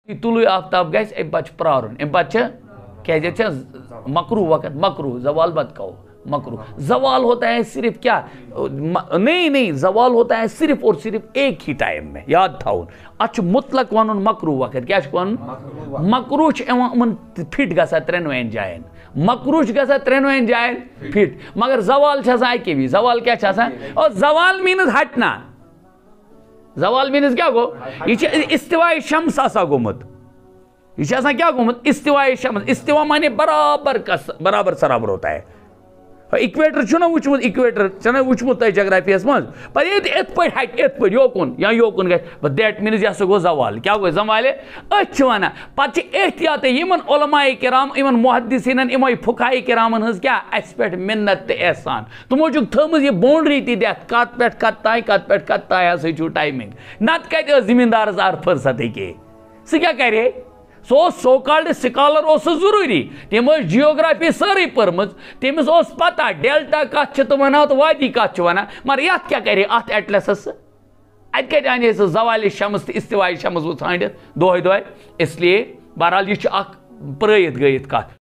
طلوع آفتاب گژھِ امہِ پتہٕ چھُ پرارُن امہِ پتہٕ چھِ کیازِ ییٚتہِ چھِ مکروہ وقت مکروہ زوال مت کہو مکروہ زوال ہوتا ہے صرف کیا نہیں زوال ہوتا ہے صرف اور صرف ایک ہی ٹائم میں یاد تھاؤن اتھ چھُ مطلق ونُن مکروہ وقت کیا چھُ ونُن مکروہ چھُ یِوان یِمن فٹ گژھان ترٛٮ۪نوَیَن جاین مکروہ چھُ گژھان ترٛٮ۪نوَیَن جاین فٹ مگر زوال چھُ آسان اَکے وِزِ زوال کیاہ چھُ آسان او زوال میٖنٕز ہٹنا زوال میٖنٕز کیا گوٚو یہِ چھِ استوائے شمس آسان گوٚمُت یہ چھِ آسان کیا گوٚمُت استوائے شمس استوا مانے برابر سرابر ہوتا ہے اِکویٹر چھُنہ وٕچھمُت اِکویٹر چھُنہ وٕچھمُت تۄہہِ جگرافیَس منٛز پتہٕ ییٚتہِ یِتھ پٲٹھۍ ہٹہِ یِتھ پٲٹھۍ یوکُن یا یوکُن گژھِ دیٹ میٖنٕز یہِ ہسا گوٚو زوال کیٛاہ گوٚو زوالہِ أتھۍ چھِ وَنان پتہٕ چھِ احتیاطے یِمن علماء کرام یِمن محدثیٖنن یِمے فُقہاء کرامن ہٕنٛز کیٛاہ اَسہِ پٮ۪ٹھ مِنت تہٕ احسان تِمو چھُکھ تھٲومٕژ یہِ بونڈری تہِ دِتھ کتھ پٮ۪ٹھ کتھ تانۍ کتھ پٮ۪ٹھ کتھ تانۍ ہسا چھُو ٹایمِنگ نتہٕ کتہِ ٲس زٔمیٖندارس فرصت ہے سُہ کیٛاہ کرِ ہے سُہ اوس سو کالڈ سکالر اوس سُہ ضروٗری تٔمۍ ٲس جیوگرافی سٲرٕے پٔرمٕژ تٔمِس اوس پتہ ڈیلٹا کتھ چھِ تِم ونان تہٕ وادی کتھ چھِ ونان مگر یتھ کیٛاہ کرِ اتھ ایٹلسس اتہِ کتہِ انے سُہ زوالِ شمس تہٕ استوائے شمس ژھانڈِتھ دۄہے دۄہے اس لیے بہرحال یہِ چھُ اکھ پرٲیِتھ گٔیِتھ کتھ